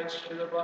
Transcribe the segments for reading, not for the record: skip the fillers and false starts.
Thanks, Prabhu.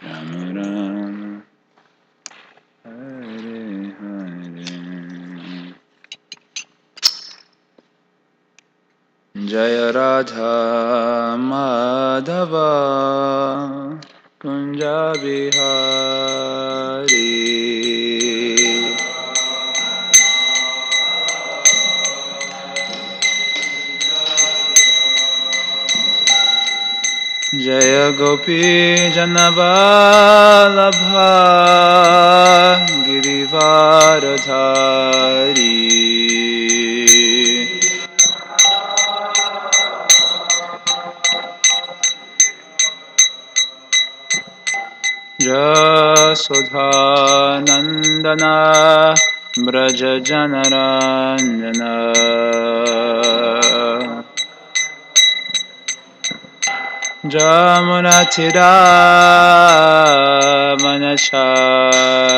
Rama Rama, Hare Hare, Jaya Radha Madhava, Kunja Bihari. Jaya Gopi Janavallabha, Girivaradhari. Jasodha Nandana Braja Janaranjana, Jamunatira Manachari.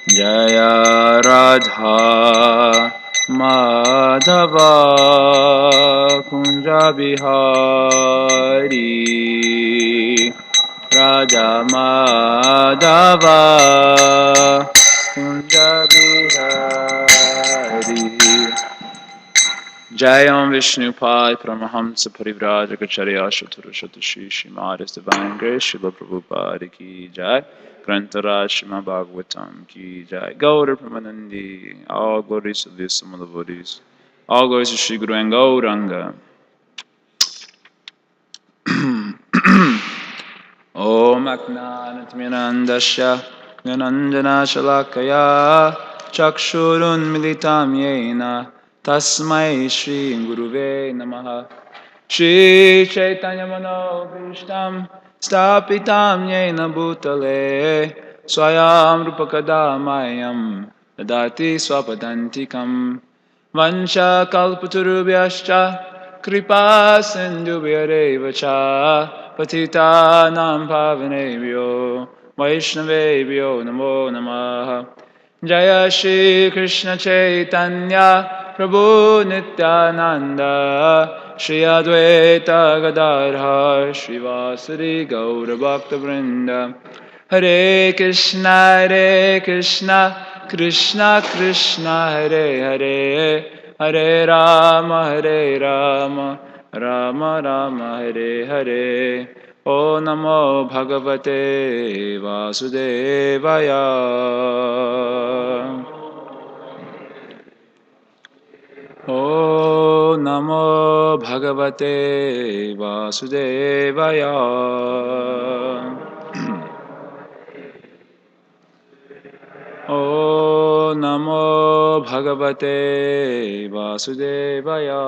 Jaya Radha Madhava, Kunja Bihari. Raja Madhava, Kunja Bihari. Jayam Vishnupad Paramahamsa Parivrajacharya Shaturashata Shri Srimad Divine Grace Srila Prabhupada Ki Jai. Grantara Srimad Bhagvatam Ki Jai. Gaura Pramanandi. All glories to the Samala Bodhis. All glories to Sri Guru and Gauranga. Om Aknanatmirandasya Gananjana Shalakaya Chakshurunmilitam Yena Tasmai Shri Guruve Namaha Shri Chaitanya Manobhishtam Stapitam Yena Bhutale Swayam Rupakadamayam Dadati Swapadantikam Vansha Kalpaturubhyascha Kripa Sindhubhyareva Cha Patita Nam Pavanebhyo Vaishnavebhyo Namo Namaha Jaya Shri Krishna Chaitanya Prabhu Nityananda Shri Advaita Gadadhar Srivasadi Gaura Bhakta Vrinda Hare Krishna Krishna Krishna Hare Hare Hare Rama Rama Rama Hare Hare O Namo Bhagavate Vasudevaya O Namo Bhagavate Vasudevaya O Namo Bhagavate Vasudevaya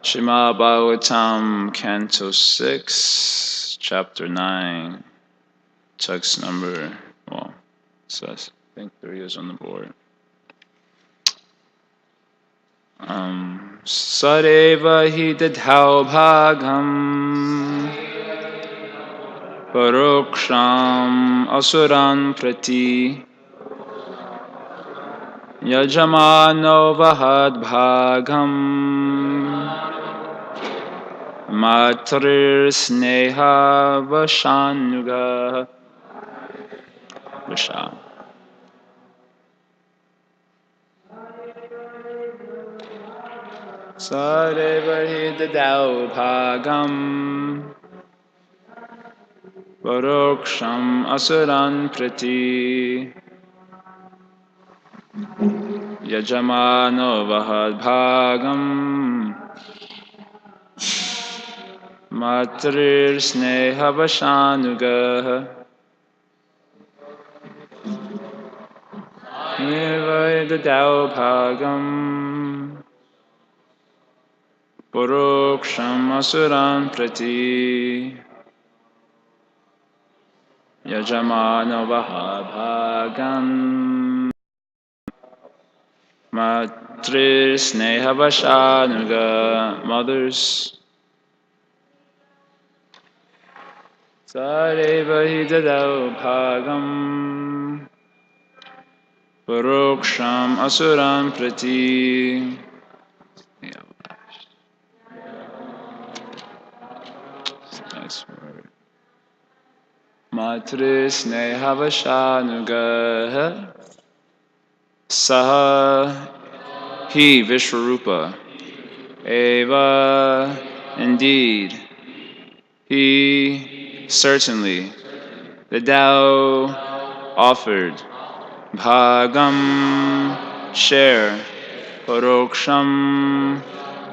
Srimad Bhagvatam, Canto 6, Chapter 9, text number, says, I think 3 is on the board. Sareva hi dadhau bhagam paroksham asuran prati yajamano vahad bhagam matrir sneha vashanuga vasha. Sareva hi dadau bhagam paroksham asuran prati yajamano vahad bhagam matrir sneha vashanuga nivai dadau bhagam paroksham asuran prati yajamano vahad bhagam matrir sneha vashanuga. Mothers, sareva hi dadau bhagam paroksham asuran prati matrir sneha vashanuga saha hi Vishwarupa eva indeed he certainly the Tao offered bhagam share paroksham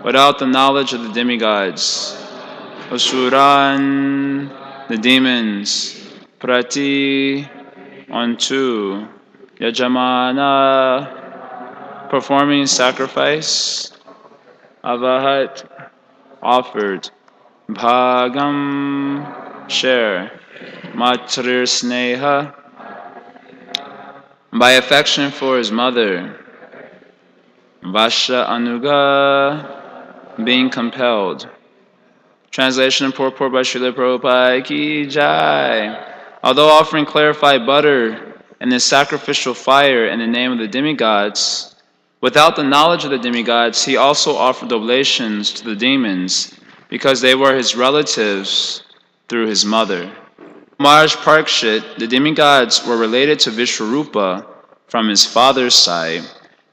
without the knowledge of the demigods asuran the demons prati unto yajamana performing sacrifice avahat offered bhagam share matrir sneha by affection for his mother vasha anuga being compelled. Translation and purport by Srila Prabhupada ki Jai. Although offering clarified butter and the sacrificial fire in the name of the demigods, without the knowledge of the demigods, he also offered oblations to the demons because they were his relatives through his mother. Maharaj Parikshit, the demigods were related to Vishwarupa from his father's side,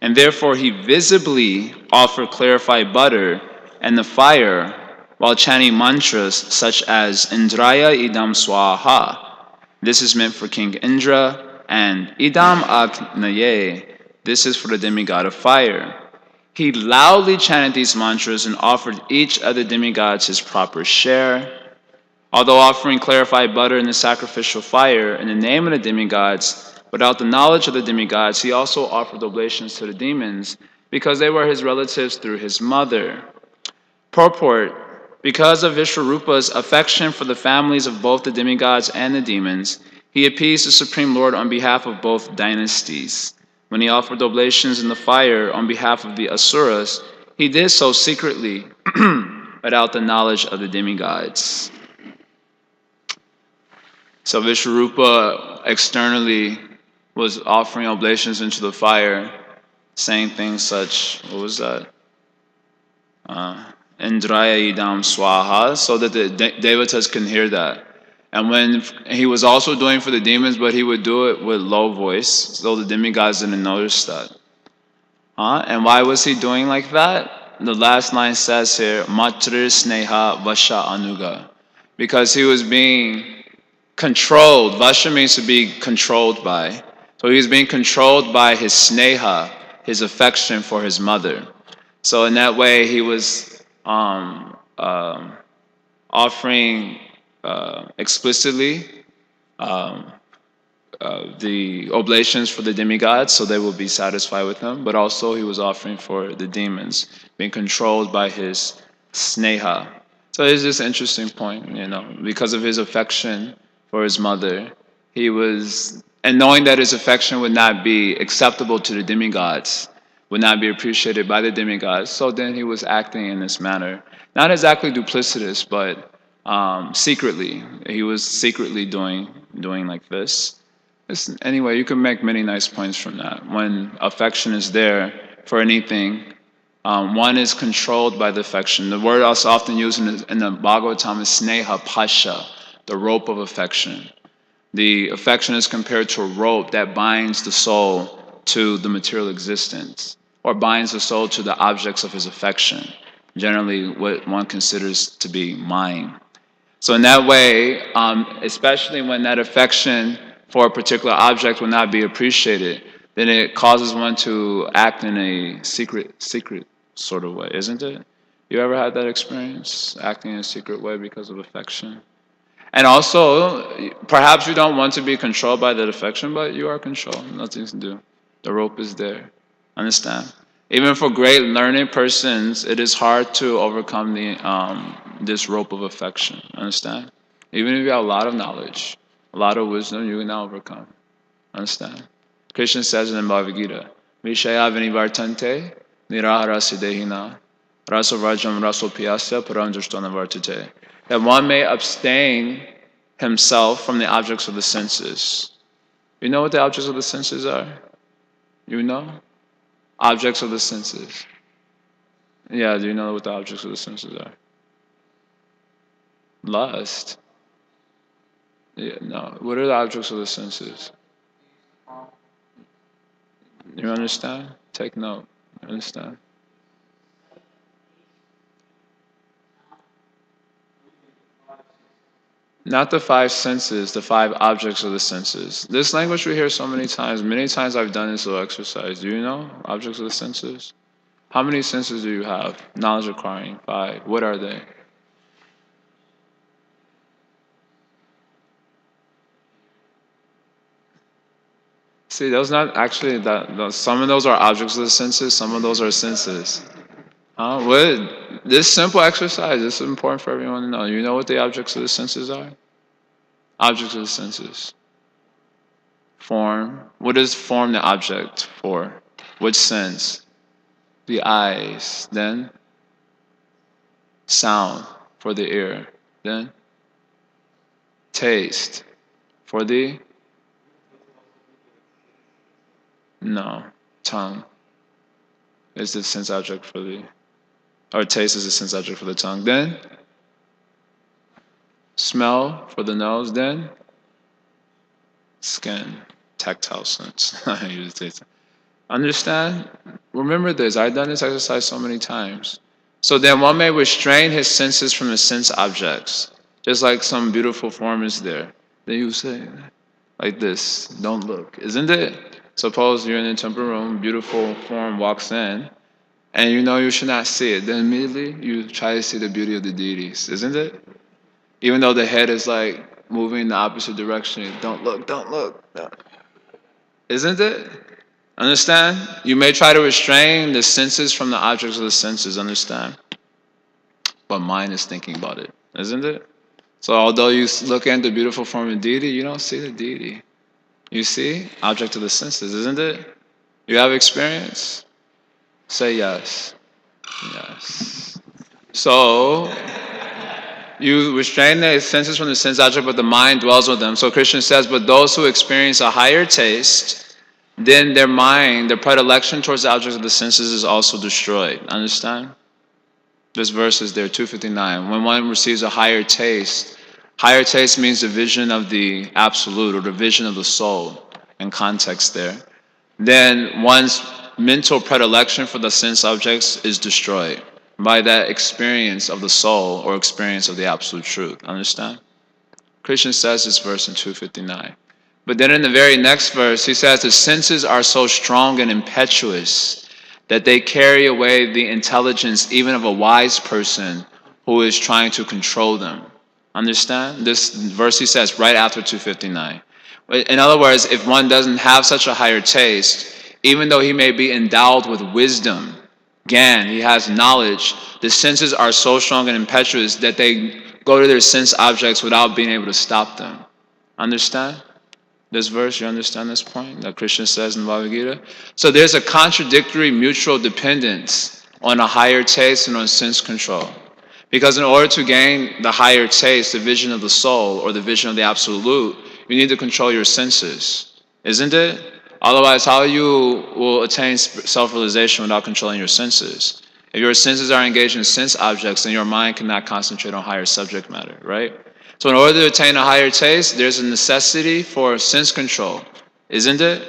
and therefore he visibly offered clarified butter and the fire while chanting mantras such as Indraya Idam Swaha. This is meant for King Indra, and Idam Agnaye. This is for the demigod of fire. He loudly chanted these mantras and offered each of the demigods his proper share. Although offering clarified butter in the sacrificial fire in the name of the demigods, without the knowledge of the demigods, he also offered oblations to the demons because they were his relatives through his mother. Purport: because of Vishwarupa's affection for the families of both the demigods and the demons, he appeased the Supreme Lord on behalf of both dynasties. When he offered oblations in the fire on behalf of the Asuras, he did so secretly without the knowledge of the demigods. So Vishwarupa externally was offering oblations into the fire, saying things such, what was that? Indraya idam swaha, so that the devatas can hear that. And when he was also doing for the demons, but he would do it with low voice, so the demigods didn't notice that. And why was he doing like that? The last line says here, Matrir Sneha Vasha Anuga. Because he was being controlled. Vasha means to be controlled by. So he was being controlled by his sneha, his affection for his mother. So in that way, he was offering explicitly the oblations for the demigods, so they will be satisfied with him. But also, he was offering for the demons, being controlled by his sneha. So it's just an interesting point, because of his affection for his mother, he was, and knowing that his affection would not be acceptable to the demigods, would not be appreciated by the demigods, so then he was acting in this manner. Not exactly duplicitous, but secretly. He was secretly doing like this. Anyway, you can make many nice points from that. When affection is there for anything, one is controlled by the affection. The word also often used in the Bhagavatam is sneha pasha, the rope of affection. The affection is compared to a rope that binds the soul to the material existence, or binds the soul to the objects of his affection, generally what one considers to be mine. So in that way, especially when that affection for a particular object will not be appreciated, then it causes one to act in a secret sort of way, isn't it? You ever had that experience, acting in a secret way because of affection? And also, perhaps you don't want to be controlled by that affection, but you are controlled. Nothing to do. The rope is there. Understand? Even for great learned persons, it is hard to overcome this rope of affection. Understand? Even if you have a lot of knowledge, a lot of wisdom, you cannot overcome. Understand? Krishna says in the Bhagavad Gita, Vishaya vinivartante nirahara siddhina raso rajam raso piyasya param drashtana vartate. That one may abstain himself from the objects of the senses. You know what the objects of the senses are? You know? Objects of the senses. Yeah, do you know what the objects of the senses are? Lust. Yeah, no. What are the objects of the senses? You understand? Take note. You understand? Not the five senses, the five objects of the senses. This language we hear so many times. Many times I've done this little exercise. Do you know objects of the senses? How many senses do you have? Knowledge acquiring. 5. What are they? See, those not actually that. Some of those are objects of the senses. Some of those are senses. What? This simple exercise. This is important for everyone to know. You know what the objects of the senses are? Objects of the senses. Form. What is form the object for? Which sense? The eyes. Then sound for the ear. Then taste for the tongue is the sense object for the, or taste is the sense object for the tongue. Then smell for the nose. Then skin, tactile sense. I use taste. Understand? Remember this. I've done this exercise so many times. So then one may restrain his senses from the sense objects. Just like some beautiful form is there. Then you say, like this, don't look. Isn't it? Suppose you're in a temple room, beautiful form walks in. and you know you should not see it, then immediately you try to see the beauty of the deities, isn't it? Even though the head is like moving in the opposite direction, don't look, don't look. No. Isn't it? Understand? You may try to restrain the senses from the objects of the senses, understand? But mind is thinking about it, isn't it? So although you look at the beautiful form of deity, you don't see the deity. You see object of the senses, isn't it? You have experience? Say yes. Yes. So you restrain the senses from the sense object, but the mind dwells with them. So Krishna says, but those who experience a higher taste, then their mind, their predilection towards the objects of the senses is also destroyed. Understand? This verse is there, 259. When one receives a higher taste means the vision of the absolute or the vision of the soul in context there. Then one's mental predilection for the sense objects is destroyed by that experience of the soul or experience of the absolute truth. Understand? Krishna says this verse in 259. But then in the very next verse, he says the senses are so strong and impetuous that they carry away the intelligence even of a wise person who is trying to control them. Understand? This verse he says right after 259. In other words, if one doesn't have such a higher taste, even though he may be endowed with wisdom, Gyan, he has knowledge, the senses are so strong and impetuous that they go to their sense objects without being able to stop them. Understand? This verse, you understand this point that Krishna says in the Bhagavad Gita? So there's a contradictory mutual dependence on a higher taste and on sense control. Because in order to gain the higher taste, the vision of the soul or the vision of the absolute, you need to control your senses, isn't it? Otherwise, how you will attain self-realization without controlling your senses? If your senses are engaged in sense objects, then your mind cannot concentrate on higher subject matter, right? So in order to attain a higher taste, there's a necessity for sense control, isn't it?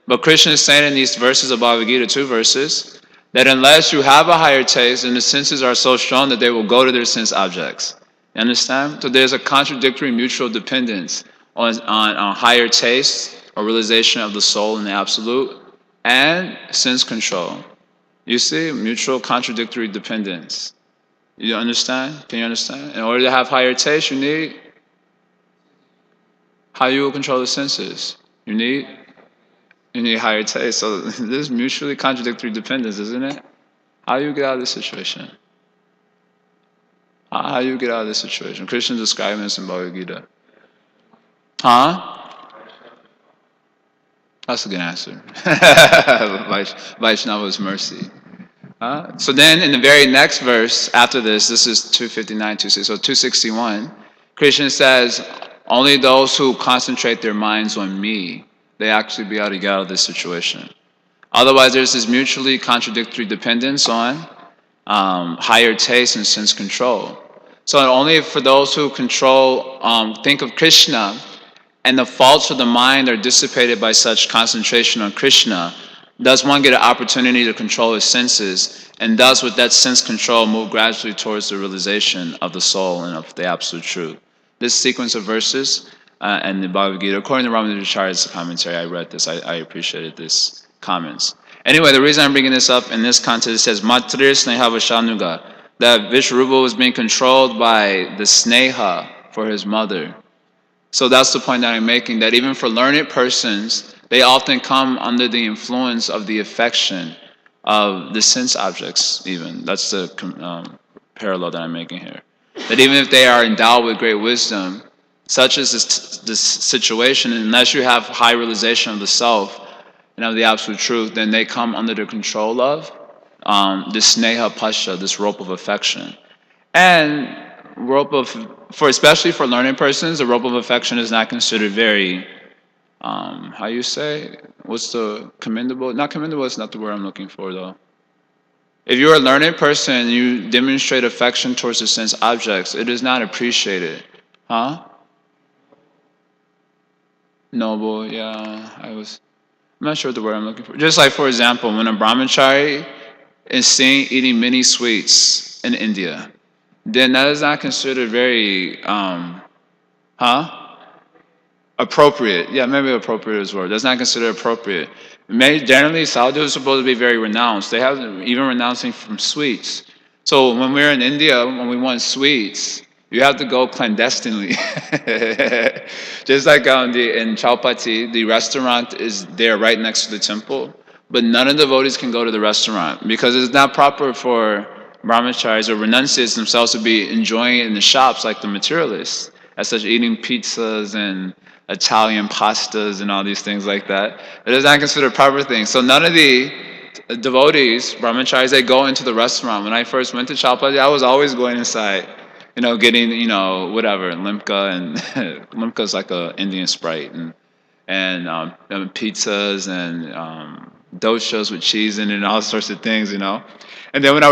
But Krishna is saying in these verses of Bhagavad Gita, 2 verses, that unless you have a higher taste, then the senses are so strong that they will go to their sense objects. You understand? So there's a contradictory mutual dependence on higher taste or realization of the soul and the absolute and sense control. You see? Mutual contradictory dependence. You understand? Can you understand? In order to have higher taste, you need how you will control the senses. You need higher taste. So this is mutually contradictory dependence, isn't it? How do you get out of this situation? How do you get out of this situation? Krishna describing this in Bhagavad Gita. Huh? That's a good answer. Vaishnava's mercy. So then in the very next verse after this is 259, 260, so 261, Krishna says, only those who concentrate their minds on me, they actually be able to get out of this situation. Otherwise, there's this mutually contradictory dependence on higher taste and sense control. So only for those who control, think of Krishna, and the faults of the mind are dissipated by such concentration on Krishna, does one get an opportunity to control his senses, and does with that sense control move gradually towards the realization of the soul and of the absolute truth. This sequence of verses and the Bhagavad Gita, according to Ramanujacharya's commentary, I read this, I appreciated this comments. Anyway, the reason I'm bringing this up in this context, it says, Matrir Sneha Vashanuga, that Vishwarupa was being controlled by the Sneha for his mother. So that's the point that I'm making, that even for learned persons, they often come under the influence of the affection of the sense objects even. That's the parallel that I'm making here. That even if they are endowed with great wisdom, such as this situation, unless you have high realization of the self and of the absolute truth, then they come under the control of this sneha pasha, this rope of affection. And especially for learned persons, the rope of affection is not considered very, how you say? What's the commendable? Not commendable is not the word I'm looking for though. If you're a learned person, you demonstrate affection towards the sense objects, it is not appreciated. Huh? Noble, yeah. I'm not sure the word I'm looking for. Just like, for example, when a brahmachari is seen eating many sweets in India, then that is not considered very, Appropriate. Yeah, maybe appropriate is the word. That's not considered appropriate. Generally, sadhu is supposed to be very renounced. They have even renouncing from sweets. So when we're in India, when we want sweets, you have to go clandestinely. Just like in Chowpatty, the restaurant is there right next to the temple, but none of the devotees can go to the restaurant because it's not proper for brahmacharis or renunciates themselves to be enjoying it in the shops like the materialists, as such eating pizzas and Italian pastas and all these things like that. It is not considered proper thing. So none of the devotees, brahmacharis, they go into the restaurant. When I first went to Chowpatty, I was always going inside, getting, whatever, limca, and limca's like a Indian Sprite, and pizzas and doshas with cheese in it and all sorts of things, And then when I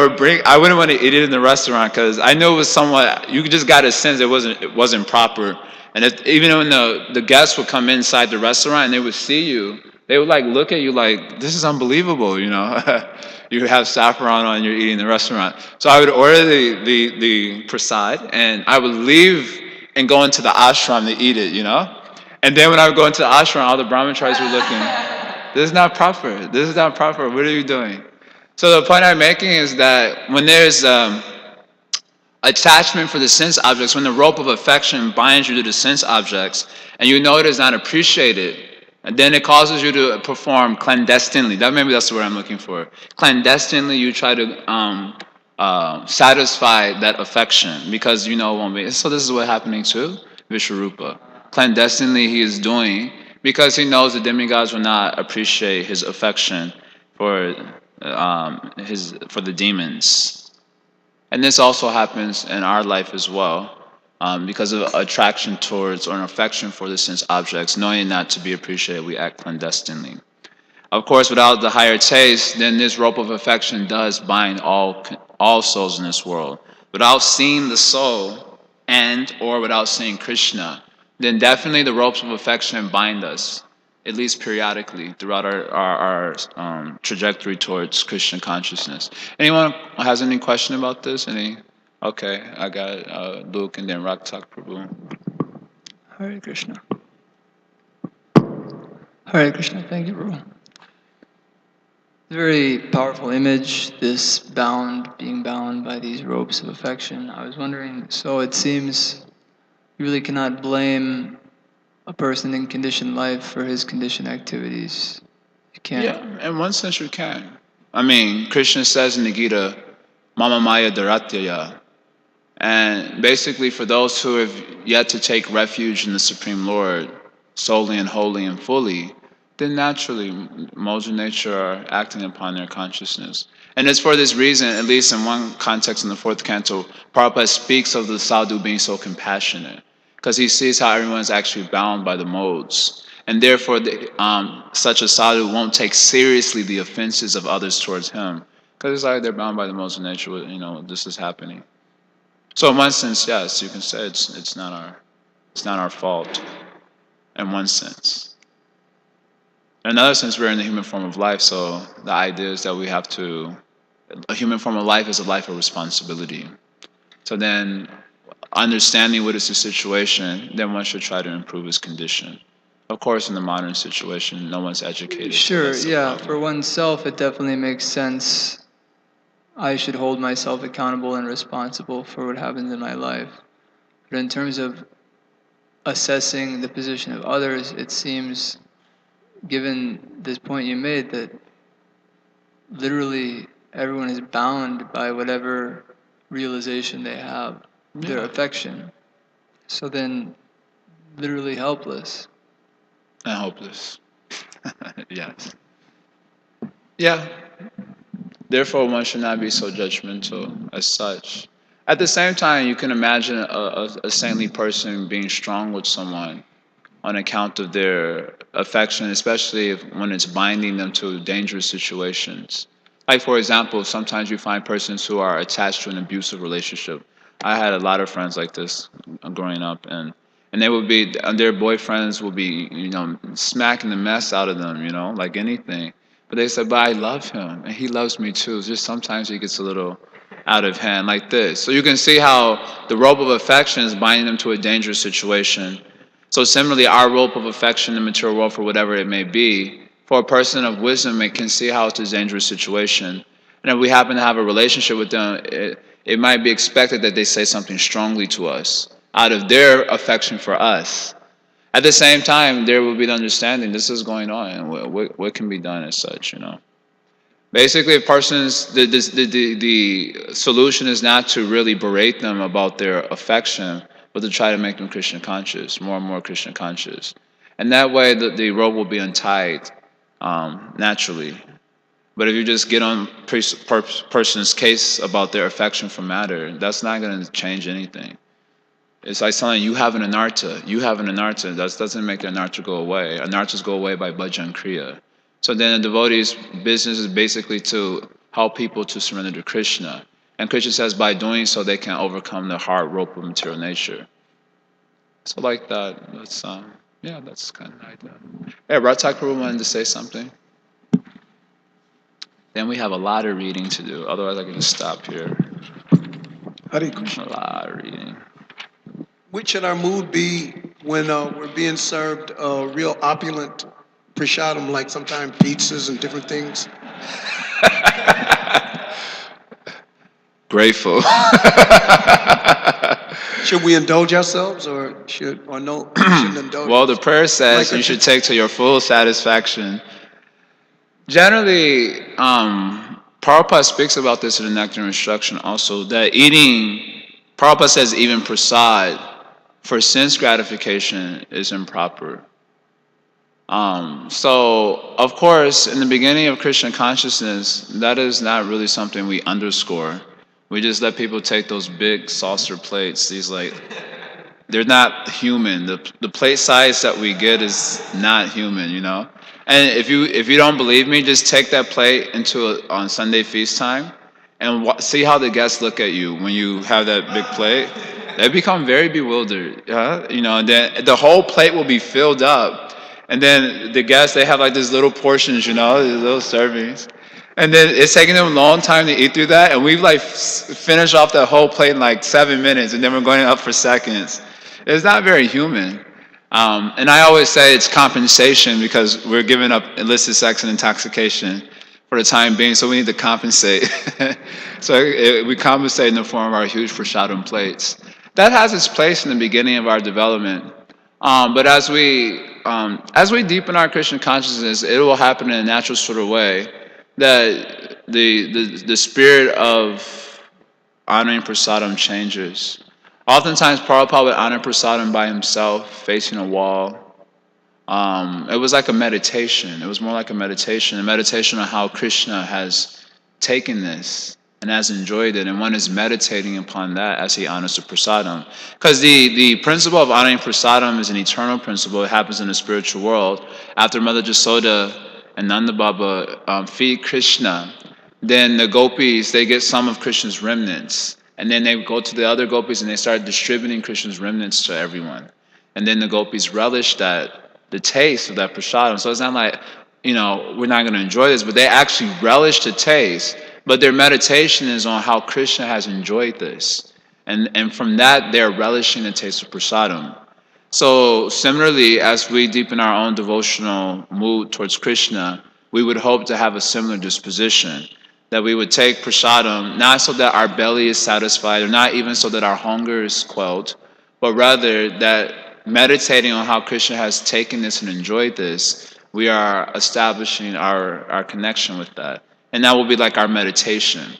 wouldn't want to eat it in the restaurant because I knew it was somewhat, you just got a sense it wasn't proper. And even when the guests would come inside the restaurant and they would see you, they would like look at you like, this is unbelievable, You have saffron on, you're eating in the restaurant. So I would order the prasad and I would leave and go into the ashram to eat it, And then when I would go into the ashram, all the brahmacharis were looking, this is not proper. This is not proper. What are you doing? So the point I'm making is that when there's attachment for the sense objects, when the rope of affection binds you to the sense objects, and you know it is not appreciated, and then it causes you to perform clandestinely. Maybe that's the word I'm looking for. Clandestinely, you try to satisfy that affection because it won't be. So this is what's happening to Vishwarupa. Clandestinely, he is doing because he knows the demigods will not appreciate his affection for the demons. And this also happens in our life as well, because of attraction towards or an affection for the sense objects, knowing not to be appreciated, we act clandestinely. Of course, without the higher taste, then this rope of affection does bind all souls in this world. Without seeing the soul or without seeing Krishna, then definitely the ropes of affection bind us, at least periodically, throughout our trajectory towards Krishna consciousness. Anyone has any question about this? Okay, I got Luke and then Raktak Prabhu. Hare Krishna. Hare Krishna, thank you, Prabhu. Very powerful image, this being bound by these ropes of affection. I was wondering, so it seems you really cannot blame a person in conditioned life for his conditioned activities. You can't. Yeah, in one sense you can. Krishna says in the Gita, Mama Maya Dharatyaya. And basically for those who have yet to take refuge in the Supreme Lord, solely and wholly and fully, then naturally modes of nature are acting upon their consciousness. And it's for this reason, at least in one context in the fourth canto, Prabhupada speaks of the sadhu being so compassionate, because he sees how everyone is actually bound by the modes. And therefore, such a sadhu won't take seriously the offenses of others towards him, because it's like they're bound by the modes of nature, this is happening. So in one sense, yes, you can say it's not our fault, in one sense. In another sense, we're in the human form of life, so the idea is that a human form of life is a life of responsibility. So then, understanding what is the situation, then one should try to improve his condition. Of course, in the modern situation, no one's educated. Sure, yeah, for oneself, it definitely makes sense. I should hold myself accountable and responsible for what happens in my life. But in terms of assessing the position of others, it seems, given this point you made, that literally everyone is bound by whatever realization they have, their affection. So then, literally helpless. And hopeless. Yes. Yeah. Therefore, one should not be so judgmental as such. At the same time, you can imagine a saintly person being strong with someone on account of their affection, especially when it's binding them to dangerous situations. Like, for example, sometimes you find persons who are attached to an abusive relationship. I had a lot of friends like this growing up, and they would be, their boyfriends will be, smacking the mess out of them, like anything. But they said, but I love him, and he loves me too. Just sometimes he gets a little out of hand like this. So you can see how the rope of affection is binding them to a dangerous situation. So similarly, our rope of affection in the material world, for whatever it may be, for a person of wisdom, it can see how it's a dangerous situation. And if we happen to have a relationship with them, it might be expected that they say something strongly to us out of their affection for us. At the same time, there will be the understanding this is going on and what can be done as such, Basically, if the solution is not to really berate them about their affection, but to try to make them Krishna conscious, more and more Krishna conscious. And that way, the rope will be untied naturally. But if you just get on person's case about their affection for matter, that's not going to change anything. It's like saying you have an anartha. You have an anartha. That doesn't make the anartha go away. Anarthas go away by bhajan kriya. So then the devotee's business is basically to help people to surrender to Krishna. And Krishna says by doing so they can overcome the hard rope of material nature. So like that, that's that's kind of like that. Hey, Ratak Prabhu wanted to say something. Then we have a lot of reading to do. Otherwise I can just stop here. Hare Krishna. A lot of reading. Which should our mood be when we're being served real opulent prasadam, like sometimes pizzas and different things? Grateful. Should we indulge ourselves or shouldn't indulge? Well, the prayer says you should take to your full satisfaction. Generally, Prabhupada speaks about this in the Nectar Instruction also, that eating, Prabhupada says even prasad, for sense gratification is improper. So, of course, in the beginning of Krishna consciousness, that is not really something we underscore. We just let people take those big saucer plates. They're not human. The plate size that we get is not human, And if you don't believe me, just take that plate on Sunday feast time, and see how the guests look at you when you have that big plate. They become very bewildered, And then the whole plate will be filled up, and then the guests they have like these little portions, these little servings, and then it's taking them a long time to eat through that, and we've finished off that whole plate in 7 minutes, and then we're going up for seconds. It's not very human. And I always say it's compensation because we're giving up illicit sex and intoxication for the time being, so we need to compensate. So we compensate in the form of our huge prasadam plates. That has its place in the beginning of our development. But as we deepen our Krishna consciousness, it will happen in a natural sort of way that the spirit of honoring prasadam changes. Oftentimes, Prabhupada would honor prasadam by himself, facing a wall. It was like a meditation. It was more like a meditation on how Krishna has taken this and has enjoyed it, and one is meditating upon that as he honors the prasadam. Because the principle of honoring prasadam is an eternal principle. It happens in the spiritual world. After Mother Jasoda and Nanda Baba feed Krishna, then the gopis, they get some of Krishna's remnants. And then they go to the other gopis and they start distributing Krishna's remnants to everyone. And then the gopis relish the taste of that prasadam. So it's not like, we're not going to enjoy this, but they actually relish the taste. But their meditation is on how Krishna has enjoyed this. And from that, they're relishing the taste of prasadam. So similarly, as we deepen our own devotional mood towards Krishna, we would hope to have a similar disposition. That we would take prasadam, not so that our belly is satisfied, or not even so that our hunger is quelled, but rather that meditating on how Krishna has taken this and enjoyed this, we are establishing our connection with that. And that will be like our meditation.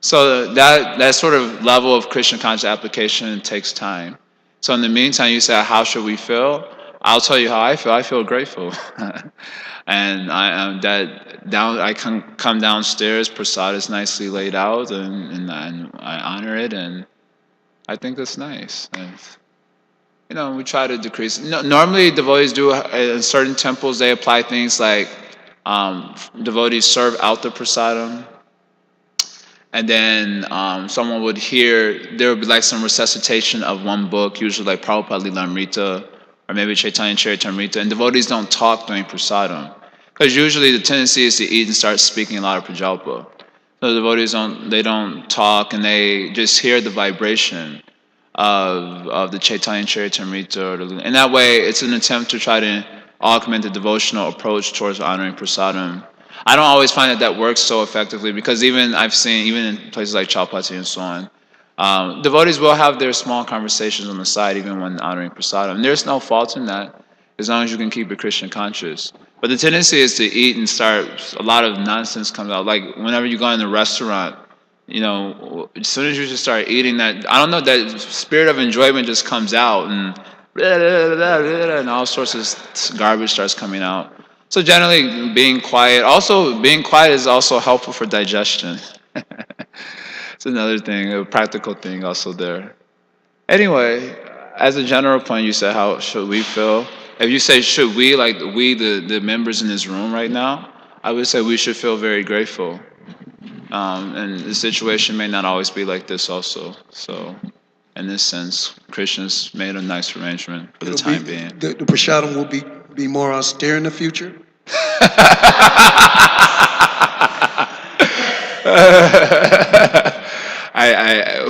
So that sort of level of Krishna conscious application takes time. So in the meantime, you say, how should we feel? I'll tell you how I feel. I feel grateful. And I can come downstairs, prasad is nicely laid out, and I honor it, and I think that's nice. And, we try to decrease. Normally, devotees do, in certain temples, they apply things like devotees serve out the prasadam, and then someone would there would be like some resuscitation of one book, usually like Prabhupada Lilamrita, or maybe Chaitanya Charitamrita, and devotees don't talk during prasadam. Because usually the tendency is to eat and start speaking a lot of prajalpa. So the devotees don't talk, and they just hear the vibration of the Chaitanya Charitamrita. In that way, it's an attempt to try to augment the devotional approach towards honoring prasadam. I don't always find that works so effectively because I've seen, even in places like Chowpatty and so on, devotees will have their small conversations on the side even when honoring prasadam. There's no fault in that as long as you can keep it Krishna conscious. But the tendency is to eat and start, a lot of nonsense comes out. Like whenever you go in a restaurant, as soon as you just start eating that, I don't know, that spirit of enjoyment just comes out and and all sorts of garbage starts coming out. So generally being quiet is also helpful for digestion. It's another thing, a practical thing also there. Anyway, as a general point, you said how should we feel? If you say should we, like we the members in this room right now, I would say we should feel very grateful. And the situation may not always be like this also. So in this sense, Krishna's made a nice arrangement for the time being. The prasadam will be more austere in the future?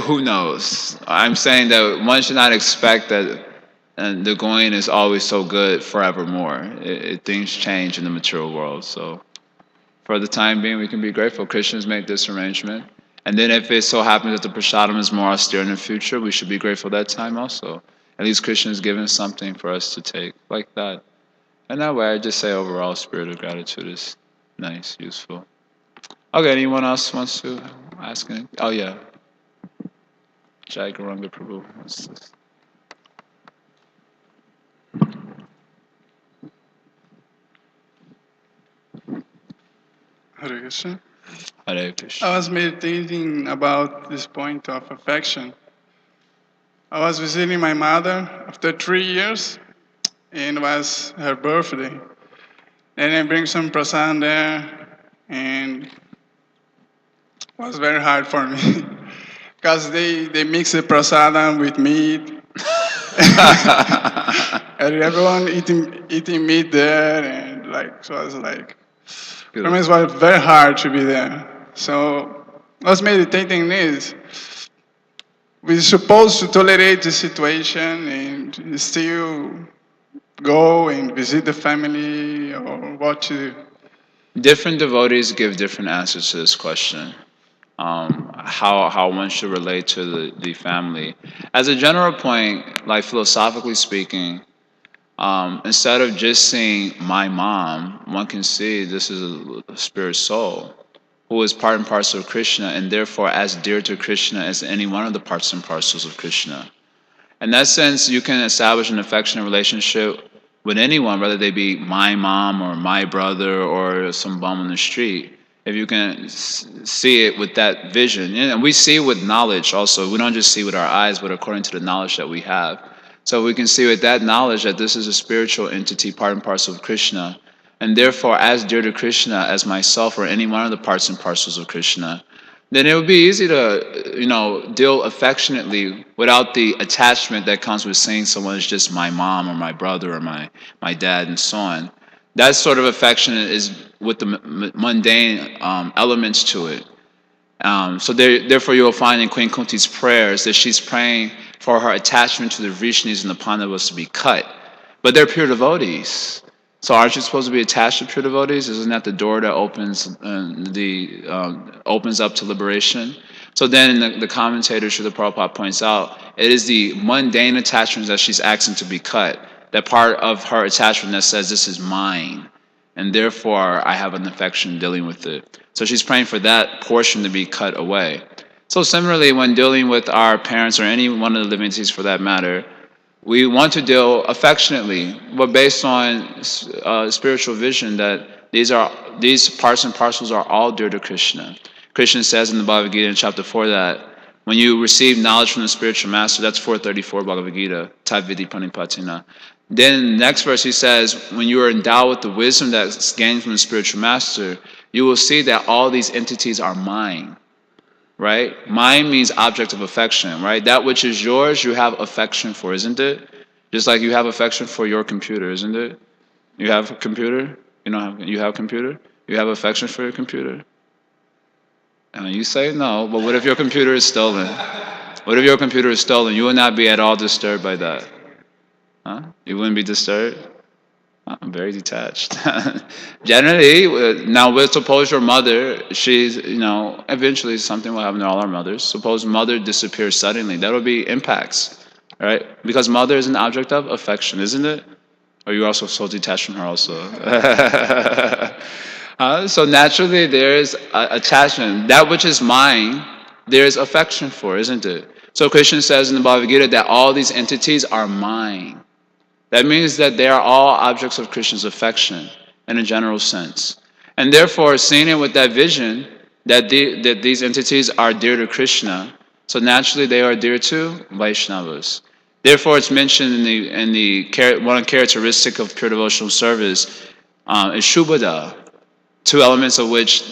Who knows? I'm saying that one should not expect that the going is always so good forevermore. Things change in the material world. So for the time being, we can be grateful. Krishna's made this arrangement. And then if it so happens that the prasadam is more austere in the future, we should be grateful that time also. At least Krishna's given something for us to take like that. And that way, I just say overall spirit of gratitude is nice, useful. Okay, anyone else wants to ask anything? Oh, yeah. Jaya Prabhu. What's this? Hare Krishna. Hare Krishna. I was meditating about this point of affection. I was visiting my mother after 3 years, and it was her birthday. And I bring some prasadam there, and it was very hard for me because they mix the prasadam with meat. And everyone eating meat there, and so I was like, for me it was very hard to be there. So I was meditating this. We're supposed to tolerate the situation and still go and visit the family, or what to do? Different devotees give different answers to this question. How one should relate to the family. As a general point, like philosophically speaking, instead of just seeing my mom, one can see this is a spirit soul who is part and parcel of Krishna and therefore as dear to Krishna as any one of the parts and parcels of Krishna. In that sense, you can establish an affectionate relationship with anyone, whether they be my mom or my brother or some bum on the street. If you can see it with that vision, and we see with knowledge also. We don't just see with our eyes, but according to the knowledge that we have. So we can see with that knowledge that this is a spiritual entity, part and parcel of Krishna, and therefore as dear to Krishna as myself or any one of the parts and parcels of Krishna. Then it would be easy to, deal affectionately without the attachment that comes with saying someone is just my mom or my brother or my dad and so on. That sort of affection is with the mundane elements to it. So therefore, you will find in Queen Kunti's prayers that she's praying for her attachment to the Vrishnis and the Pandavas to be cut. But they're pure devotees. So aren't you supposed to be attached to pure devotees? Isn't that the door that opens up to liberation? So then the commentator, Srila Prabhupada, points out, it is the mundane attachments that she's asking to be cut. That part of her attachment that says, this is mine, and therefore I have an affection dealing with it. So she's praying for that portion to be cut away. So similarly, when dealing with our parents or any one of the living entities for that matter, we want to deal affectionately, but based on spiritual vision that these parts and parcels are all dear to Krishna. Krishna says in the Bhagavad Gita in chapter 4 that when you receive knowledge from the spiritual master, that's 434 Bhagavad Gita, Tavidi Panipatina. Then in the next verse he says, when you are endowed with the wisdom that's gained from the spiritual master, you will see that all these entities are mine. Right? Mine means object of affection, right? That which is yours, you have affection for, isn't it? Just like you have affection for your computer, isn't it? You have a computer? You have a computer? You have affection for your computer? And you say no, but what if your computer is stolen? What if your computer is stolen? You would not be at all disturbed by that. Huh? You wouldn't be disturbed? I'm very detached. Generally, now suppose your mother, she's, eventually something will happen to all our mothers. Suppose mother disappears suddenly. That would be impacts, right? Because mother is an object of affection, isn't it? Or you're also so detached from her also. So naturally there is attachment. That which is mine, there is affection for, isn't it? So Krishna says in the Bhagavad Gita that all these entities are mine. That means that they are all objects of Krishna's affection in a general sense. And therefore, seeing it with that vision, that these entities are dear to Krishna, so naturally they are dear to Vaishnavas. Therefore, it's mentioned in the one characteristic of pure devotional service is Shubhada, two elements of which,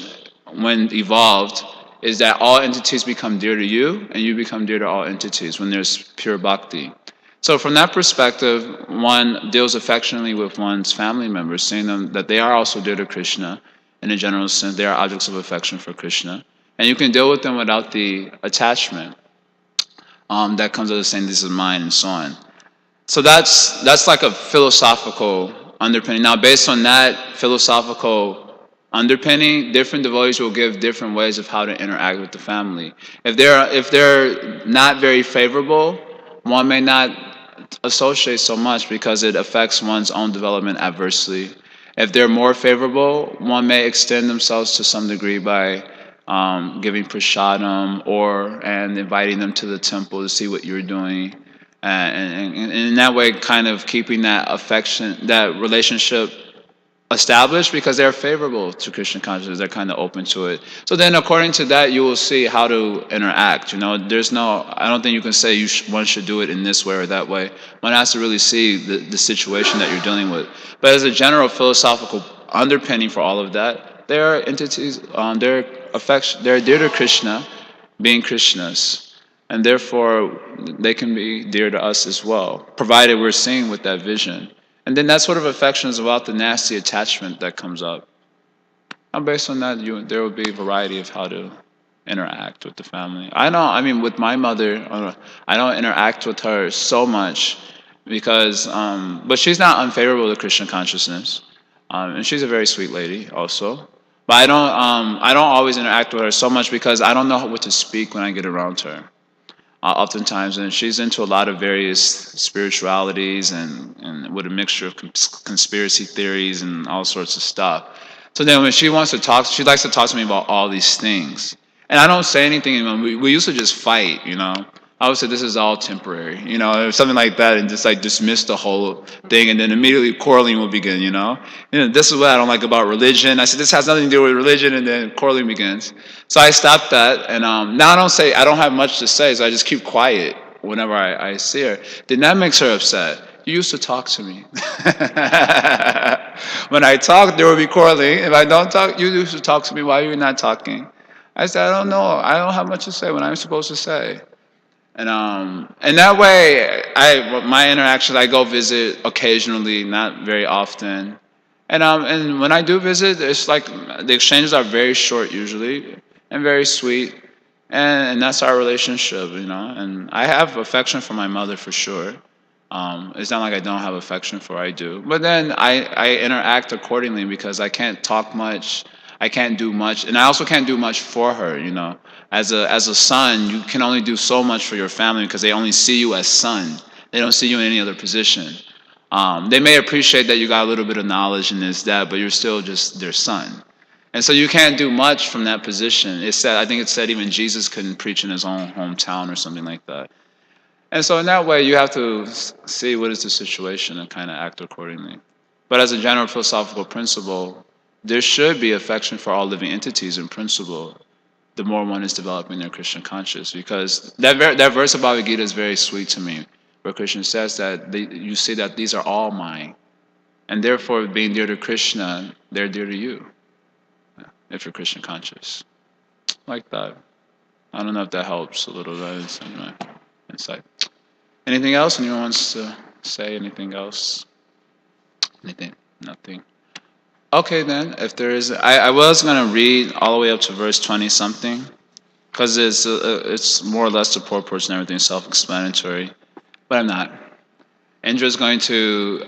when evolved, is that all entities become dear to you, and you become dear to all entities when there's pure bhakti. So from that perspective, one deals affectionately with one's family members, seeing them that they are also dear to Krishna. In a general sense, they are objects of affection for Krishna. And you can deal with them without the attachment that comes with the saying, this is mine, and so on. So that's like a philosophical underpinning. Now, based on that philosophical underpinning, different devotees will give different ways of how to interact with the family. If they're not very favorable, one may not associate so much because it affects one's own development adversely. If they're more favorable, one may extend themselves to some degree by giving prasadam and inviting them to the temple to see what you're doing. And in that way, kind of keeping that affection, that relationship established because they're favorable to Krishna consciousness. They're kind of open to it. So then, according to that, you will see how to interact. There's no. I don't think you can say one should do it in this way or that way. One has to really see the situation that you're dealing with. But as a general philosophical underpinning for all of that, there are entities. They're affection. They're dear to Krishna, being Krishnas, and therefore they can be dear to us as well, provided we're seeing with that vision. And then that sort of affection is about the nasty attachment that comes up. And based on that, there will be a variety of how to interact with the family. With my mother, I don't interact with her so much because, but she's not unfavorable to Krishna consciousness. And she's a very sweet lady also. But I don't always interact with her so much because I don't know what to speak when I get around her. Oftentimes, and she's into a lot of various spiritualities and with a mixture of conspiracy theories and all sorts of stuff. So then when she wants to talk, she likes to talk to me about all these things. And I don't say anything. We used to just fight, I would say this is all temporary, or something like that, and just like dismiss the whole thing, and then immediately quarreling will begin, this is what I don't like about religion. I said, this has nothing to do with religion, and then quarreling begins. So I stopped that, and now I don't have much to say, so I just keep quiet whenever I see her. Then that makes her upset. You used to talk to me. When I talk, there will be quarreling. If I don't talk, you used to talk to me. Why are you not talking? I said, I don't know. I don't have much to say when I'm supposed to say. And that way, my interactions, I go visit occasionally, not very often. And when I do visit, it's like the exchanges are very short usually and very sweet. And that's our relationship, And I have affection for my mother for sure. It's not like I don't have affection for her, I do. But then I interact accordingly because I can't talk much. I can't do much. And I also can't do much for her, As a son, you can only do so much for your family because they only see you as son. They don't see you in any other position. They may appreciate that you got a little bit of knowledge and this, that, but you're still just their son. And so you can't do much from that position. I think it said even Jesus couldn't preach in his own hometown or something like that. And so in that way, you have to see what is the situation and kind of act accordingly. But as a general philosophical principle, there should be affection for all living entities in principle, the more one is developing their Krishna consciousness. Because that verse of Bhagavad Gita is very sweet to me, where Krishna says that you see that these are all mine. And therefore, being dear to Krishna, they're dear to you, if you're Krishna conscious. Like that. I don't know if that helps a little. That is my insight. Anything else? Anyone wants to say anything else? Anything? Nothing. Okay then, if there is, I was going to read all the way up to verse 20 something. because it's more or less the purport and everything self-explanatory. But I'm not. Indra's going to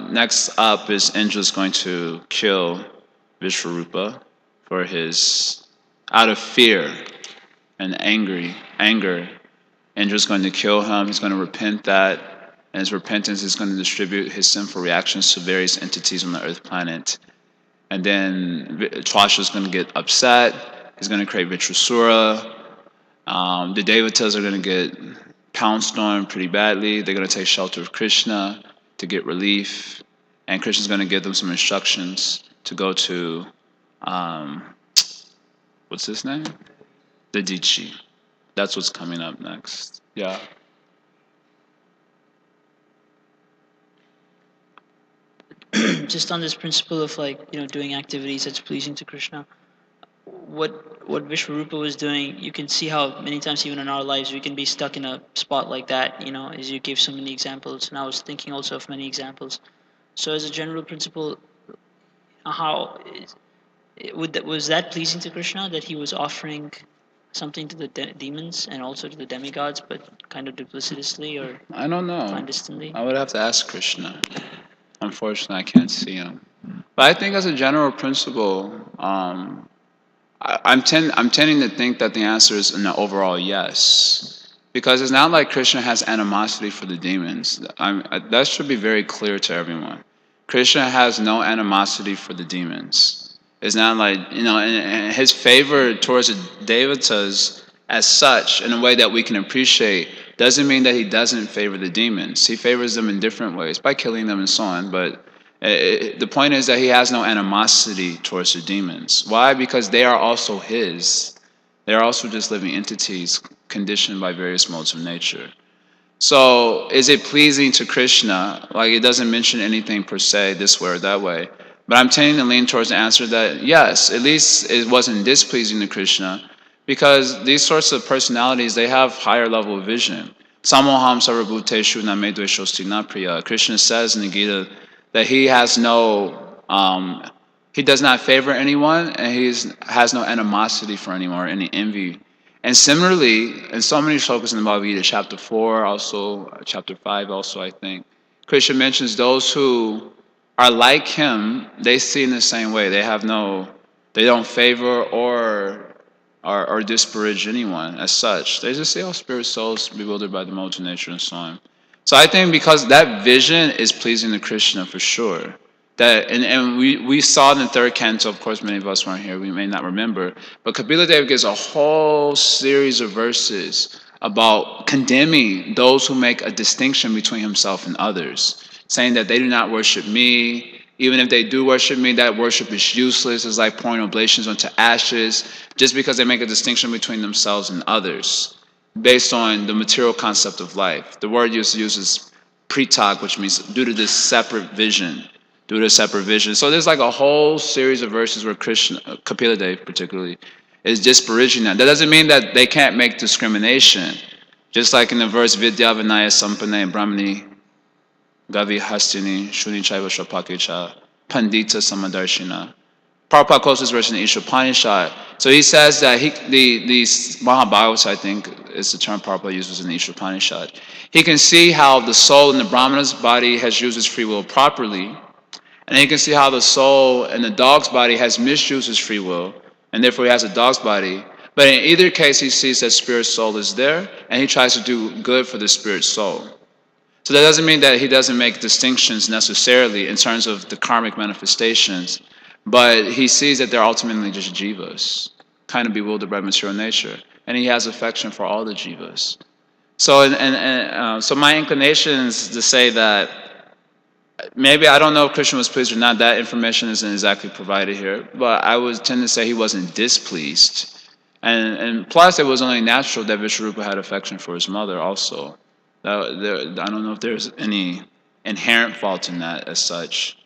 next up is Indra's going to kill Vishwarupa for his out of fear and anger. Indra's going to kill him. He's going to repent that, and his repentance is going to distribute his sinful reactions to various entities on the Earth planet. And then Twasha's going to get upset. He's going to create Vitrasura. The Devatas are going to get pounced on pretty badly. They're going to take shelter of Krishna to get relief. And Krishna's going to give them some instructions to go to, what's his name? The Dichi. That's what's coming up next. Yeah. Just on this principle of doing activities that's pleasing to Krishna, what Vishwarupa was doing, you can see how many times even in our lives we can be stuck in a spot like that, as you gave so many examples, and I was thinking also of many examples. So as a general principle, how was that pleasing to Krishna, that he was offering something to the demons and also to the demigods, but kind of duplicitously or I don't know. clandestinely? I would have to ask Krishna. Unfortunately, I can't see him. But I think as a general principle, I'm tending to think that the answer is an overall yes. Because it's not like Krishna has animosity for the demons. That should be very clear to everyone. Krishna has no animosity for the demons. It's not like, and his favor towards the devatas as such, in a way that we can appreciate, doesn't mean that he doesn't favor the demons. He favors them in different ways, by killing them and so on, but the point is that he has no animosity towards the demons. Why? Because they are also his. They are also just living entities conditioned by various modes of nature. So is it pleasing to Krishna? Like, it doesn't mention anything per se this way or that way. But I'm tending to lean towards the answer that yes, at least it wasn't displeasing to Krishna, because these sorts of personalities, they have higher level of vision. Samoham sarvabhuteshu namedveshosti na priya. Krishna says in the Gita that he has he does not favor anyone, and he has no animosity for anyone or any envy. And similarly, in so many shlokas in the Bhagavad Gita, chapter 4, also chapter 5, also I think, Krishna mentions those who are like him, they see in the same way. They don't favor or disparage anyone as such. They just say, oh, spirit souls bewildered by the modes of nature and so on. So I think because that vision is pleasing to Krishna for sure. That and we saw in the third canto, of course many of us weren't here, we may not remember, but Kapila Dev gives a whole series of verses about condemning those who make a distinction between himself and others, saying that they do not worship me. Even if they do worship me, that worship is useless. It's like pouring oblations onto ashes, just because they make a distinction between themselves and others, based on the material concept of life. The word uses pritag, which means due to this separate vision. Due to a separate vision. So there's like a whole series of verses where Krishna, Kapila Dev particularly, is disparaging that. That doesn't mean that they can't make discrimination. Just like in the verse Vidya Vinaya Sampane Brahmani Gavi Hastini Shuni Chaiva Shapakicha Pandita Samadarshina. Prabhupada quotes this verse in the Ishopanishad. So he says that the Mahabhagavata, I think is the term Prabhupada uses in the Ishopanishad. He can see how the soul in the Brahmana's body has used its free will properly, and you can see how the soul in the dog's body has misused his free will, and therefore he has a dog's body. But in either case, he sees that spirit soul is there, and he tries to do good for the spirit soul. So that doesn't mean that he doesn't make distinctions necessarily in terms of the karmic manifestations, but he sees that they're ultimately just jivas, kind of bewildered by material nature, and he has affection for all the jivas. So, so my inclination is to say that maybe, I don't know if Krishna was pleased or not. That information isn't exactly provided here. But I would tend to say he wasn't displeased. And plus, it was only natural that Vishwarupa had affection for his mother also. I don't know if there's any inherent fault in that as such.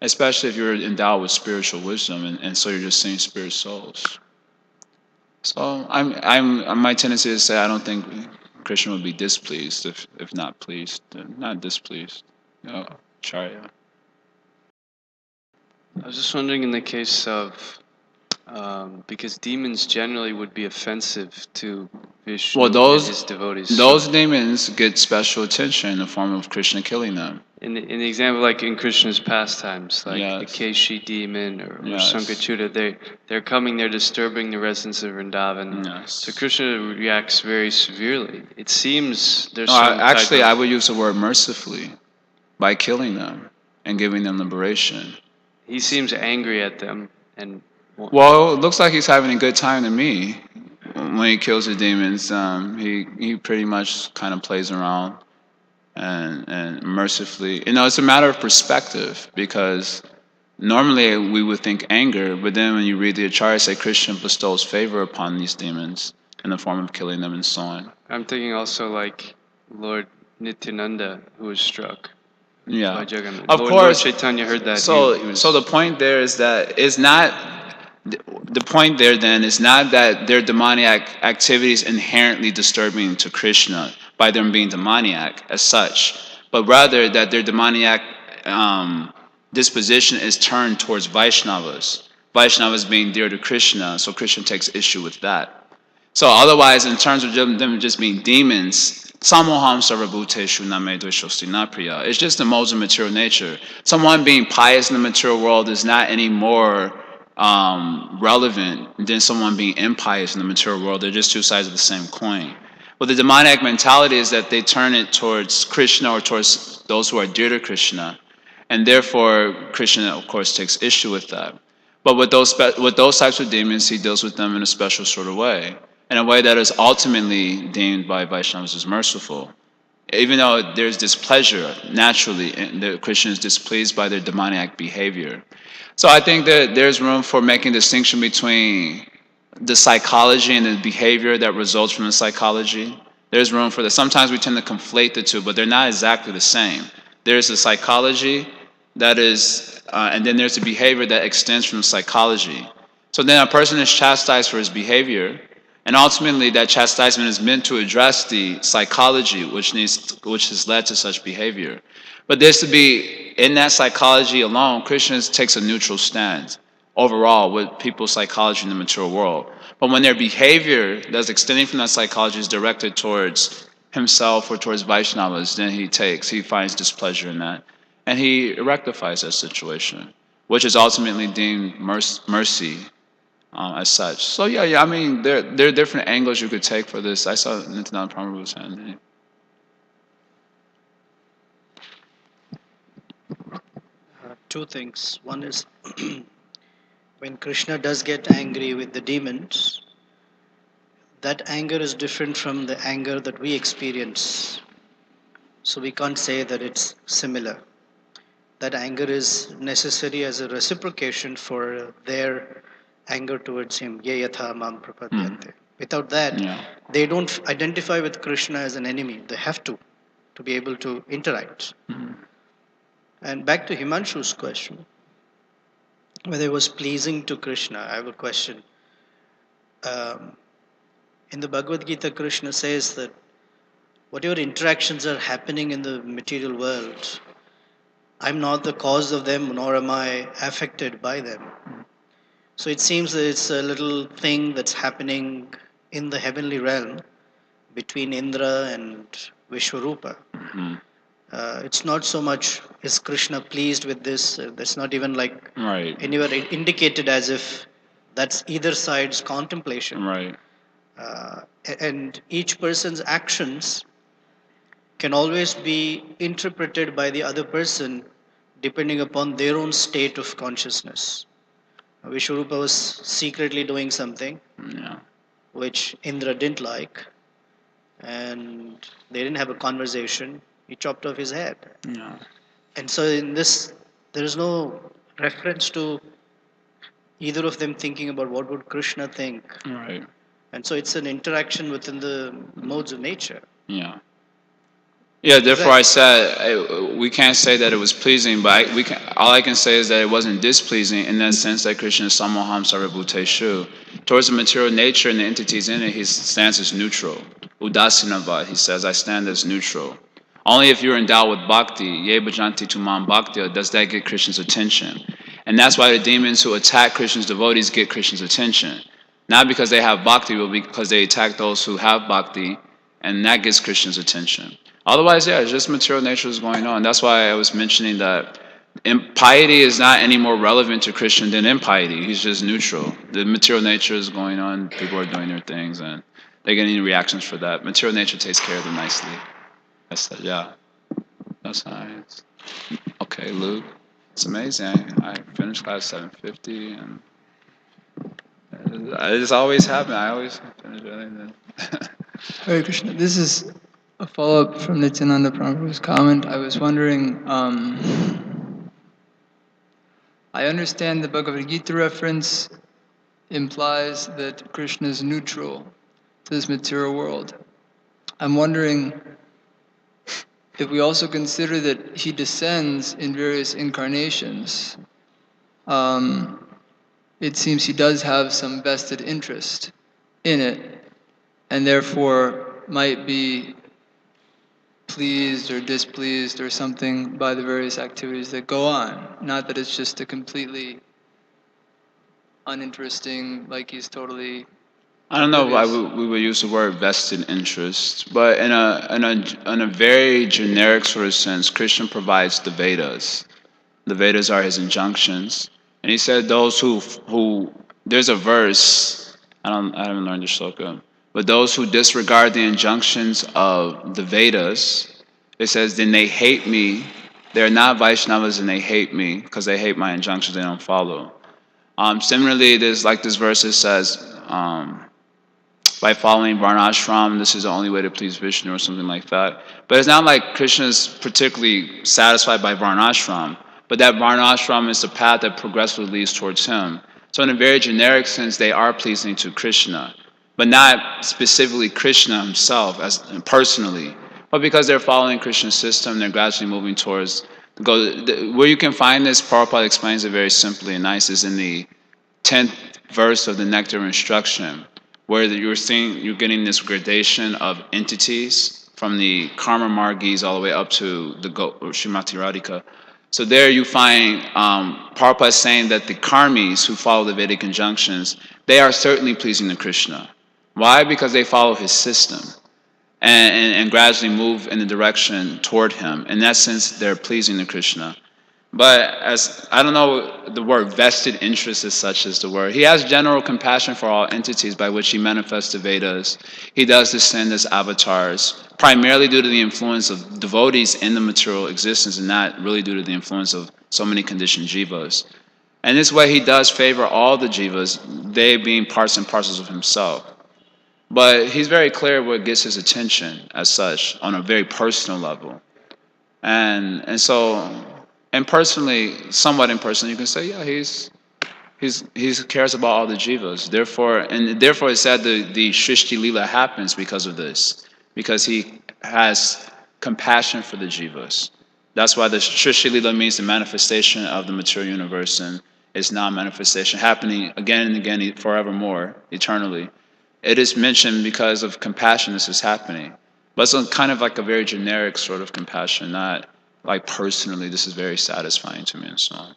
Especially if you're endowed with spiritual wisdom, and so you're just seeing spirit souls. So my tendency is to say I don't think Krishna would be displeased if not pleased, not displeased. Charya. I was just wondering, in the case of Because demons generally would be offensive to Vishnu Well, and his devotees. those demons get special attention in the form of Krishna killing them. In the example, like in Krishna's pastimes, like the Yes. Keshi demon or Yes. Sankachuta, they're coming, they're disturbing the residents of Vrindavan. Yes. So Krishna reacts very severely. It seems there's No, some actually, type I of, would use the word mercifully by killing them and giving them liberation. he seems angry at them and Well, it looks like he's having a good time to me when he kills the demons. He pretty much kind of plays around and mercifully. It's a matter of perspective because normally we would think anger, but then when you read the Acharya, say Krishna bestows favor upon these demons in the form of killing them and so on. I'm thinking also like Lord Nityananda, who was struck by Yeah, Jagannath. of Lord course. Chaitanya heard that. So the point there is that it's not. The point there then is not that their demoniac activities inherently disturbing to Krishna by them being demoniac as such, but rather that their demoniac disposition is turned towards Vaishnavas. Vaishnavas being dear to Krishna, so Krishna takes issue with that. So otherwise, in terms of them just being demons, samoham sarvabhuteshu name dveshosti na priya. It's just the modes of material nature. Someone being pious in the material world is not any more relevant than someone being impious in the material world. They're just two sides of the same coin. But the demoniac mentality is that they turn it towards Krishna or towards those who are dear to Krishna, and therefore Krishna, of course, takes issue with that. But with those types of demons, he deals with them in a special sort of way, in a way that is ultimately deemed by Vaishnavas as merciful. Even though there's displeasure naturally, and the Krishna is displeased by their demoniac behavior. So I think that there's room for making a distinction between the psychology and the behavior that results from the psychology. There's room for that. Sometimes we tend to conflate the two, but they're not exactly the same. There's the psychology that is, and then there's the behavior that extends from the psychology. So then a person is chastised for his behavior, and ultimately that chastisement is meant to address the psychology which has led to such behavior. But there's to be, in that psychology alone, Krishna takes a neutral stance overall with people's psychology in the material world. But when their behavior that's extending from that psychology is directed towards himself or towards Vaishnavas, then he finds displeasure in that. And he rectifies that situation, which is ultimately deemed mercy as such. So yeah, I mean, there are different angles you could take for this. I saw Nityananda Prabhu's hand. Two things. One is when Krishna does get angry with the demons, that anger is different from the anger that we experience. So we can't say that it's similar. That anger is necessary as a reciprocation for their anger towards him. Ye yatha mam prapadyante. Without that, they don't identify with Krishna as an enemy. They have to be able to interact. And back to Himanshu's question, whether it was pleasing to Krishna, I have a question. In the Bhagavad Gita, Krishna says that whatever interactions are happening in the material world, I'm not the cause of them, nor am I affected by them. So it seems that it's a little thing that's happening in the heavenly realm between Indra and Vishwarupa. It's not so much is Krishna pleased with this. That's not even like anywhere indicated as if that's either side's contemplation. Right. And each person's actions can always be interpreted by the other person depending upon their own state of consciousness. Vishwarupa was secretly doing something which Indra didn't like, and they didn't have a conversation. He chopped off his head. And so in this, there is no reference to either of them thinking about what would Krishna think. Right. And so it's an interaction within the modes of nature. Yeah, therefore I said we can't say that it was pleasing, but all I can say is that it wasn't displeasing in that sense that Krishna is samoham sarvabhuteshu. Towards the material nature and the entities in it, his stance is neutral. Udasinavad, he says, I stand as neutral. Only if you're endowed with bhakti, ye bhajanti tu mam bhakti, does that get Krishna's attention. And that's why the demons who attack Krishna's devotees get Krishna's attention. Not because they have bhakti, but because they attack those who have bhakti, and that gets Krishna's attention. Otherwise, yeah, it's just material nature is going on. That's why I was mentioning that impiety is not any more relevant to Krishna than impiety. He's just neutral. The material nature is going on, people are doing their things, and they're getting reactions for that. Material nature takes care of them nicely. I said, yeah, that's nice. Okay, Luke. It's amazing. I finished class 7:50, and it just always happens. I always finish early. Hare Krishna. This is a follow-up from Nityananda Prabhu's comment. I was wondering, I understand the Bhagavad Gita reference implies that Krishna is neutral to this material world. I'm wondering if we also consider that he descends in various incarnations. It seems he does have some vested interest in it, and therefore might be pleased or displeased or something by the various activities that go on. Not that it's just a completely uninteresting, like he's totally. I don't know why we would use the word vested interest, but in a very generic sort of sense, Krishna provides the Vedas. The Vedas are his injunctions, and he said those who there's a verse I haven't learned the shloka, but those who disregard the injunctions of the Vedas, it says then they hate me. They're not Vaishnavas and they hate me because they hate my injunctions. They don't follow. Similarly, there's like this verse that says. By following Varnashram, this is the only way to please Vishnu or something like that. But it's not like Krishna is particularly satisfied by Varnashram, but that Varnashram is the path that progressively leads towards him. So in a very generic sense, they are pleasing to Krishna, but not specifically Krishna himself as personally, but because they're following Krishna's system, they're gradually moving towards where you can find this. Prabhupada explains it very simply and nice, is in the 10th verse of the Nectar of Instruction, where you're getting this gradation of entities from the karma margis all the way up to the Srimati Radhika. So there you find Prabhupada saying that the karmis who follow the Vedic injunctions, they are certainly pleasing to Krishna. Why? Because they follow his system and gradually move in the direction toward him. In that sense, they're pleasing to Krishna. But as I don't know the word vested interest as such as the word. He has general compassion for all entities by which he manifests the Vedas. He does descend as avatars, primarily due to the influence of devotees in the material existence and not really due to the influence of so many conditioned jivas. And this way he does favor all the jivas, they being parts and parcels of himself. But he's very clear what gets his attention as such on a very personal level. And so and personally, somewhat impersonally, you can say, yeah, he cares about all the jivas. Therefore it's said the Shrishti Leela happens because of this, because he has compassion for the jivas. That's why the Shrishti Leela means the manifestation of the material universe, and it's non-manifestation happening again and again, forevermore, eternally. It is mentioned because of compassion this is happening, but it's kind of like a very generic sort of compassion, not like personally, this is very satisfying to me and so on.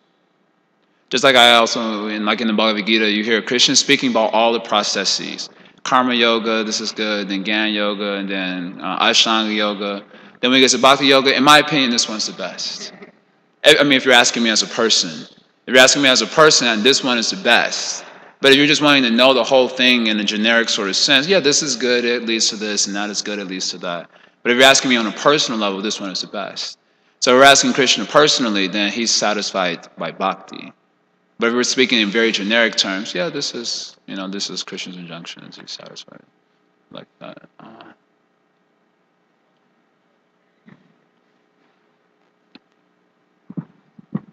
Just like I also, in the Bhagavad Gita, you hear Krishna speaking about all the processes. Karma yoga, this is good, then Gyan yoga, and then Ashtanga yoga. Then when we get to Bhakti yoga, in my opinion, this one's the best. I mean, if you're asking me as a person. If you're asking me as a person, this one is the best. But if you're just wanting to know the whole thing in a generic sort of sense, yeah, this is good, it leads to this, and that is good, it leads to that. But if you're asking me on a personal level, this one is the best. So if we're asking Krishna personally, then he's satisfied by bhakti. But if we're speaking in very generic terms, yeah, this is Krishna's injunctions, he's satisfied like that.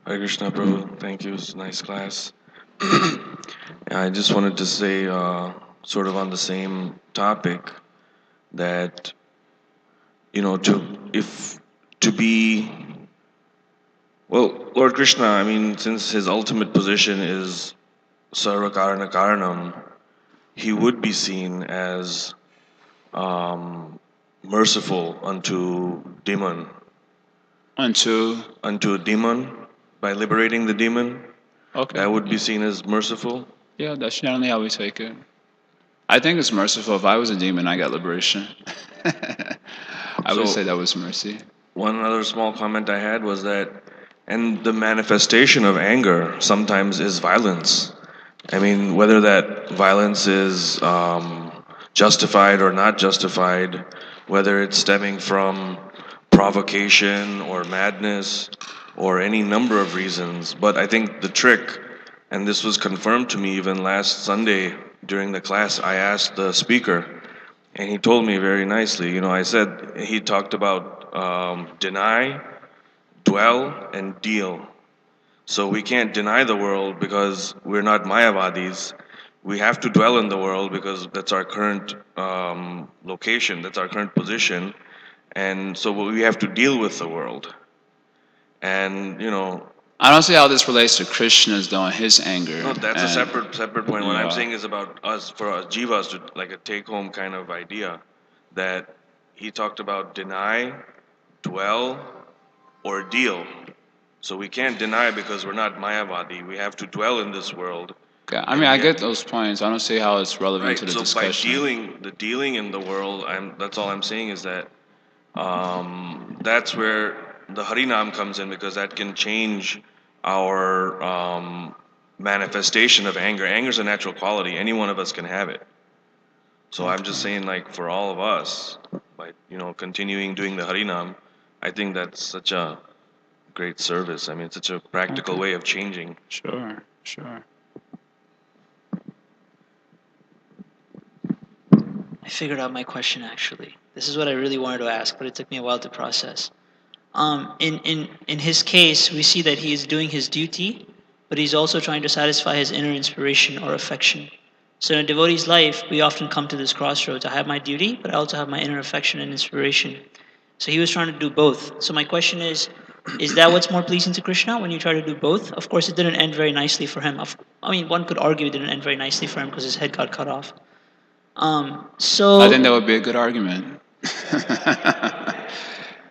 Hare Krishna, Prabhu. Thank you. It's a nice class. I just wanted to say, sort of on the same topic, that Lord Krishna, I mean, since his ultimate position is Sarva Karana Karanam, he would be seen as merciful unto demon. Unto Unto a demon, by liberating the demon. Okay. That would be seen as merciful. Yeah, that's generally how we take it. I think it's merciful. If I was a demon, I got liberation. I would say So that was mercy. one other small comment I had was that, and the manifestation of anger sometimes is violence. I mean, whether that violence is justified or not justified, whether it's stemming from provocation or madness or any number of reasons. But I think the trick, and this was confirmed to me even last Sunday during the class, I asked the speaker, and he told me very nicely. I said, he talked about deny, dwell, and deal. So we can't deny the world because we're not Mayavadis. We have to dwell in the world because that's our current location, that's our current position. And so we have to deal with the world. And, I don't see how this relates to Krishna's though and his anger. no, that's a And separate point. What I'm yeah. saying is about us, for us jivas, to like a take home kind of idea that he talked about deny, dwell, or deal. So we can't deny because we're not Mayavadi. We have to dwell in this world. Okay, I mean, I get those points. I don't see how it's relevant Right. to the So discussion. by dealing in the world, that's all I'm saying is that that's where the Harinam comes in, because that can change our manifestation of anger. Anger is a natural quality. Any one of us can have it. So I'm just saying, like, for all of us, by continuing doing the Harinam, I think that's such a great service. I mean, it's such a practical way of changing. Sure, sure. I figured out my question actually. This is what I really wanted to ask, but it took me a while to process. In his case, we see that he is doing his duty, but he's also trying to satisfy his inner inspiration or affection. So in a devotee's life, we often come to this crossroads. I have my duty, but I also have my inner affection and inspiration. So he was trying to do both. So my question is that what's more pleasing to Krishna when you try to do both? Of course, it didn't end very nicely for him. I mean, one could argue it didn't end very nicely for him because his head got cut off. I think that would be a good argument.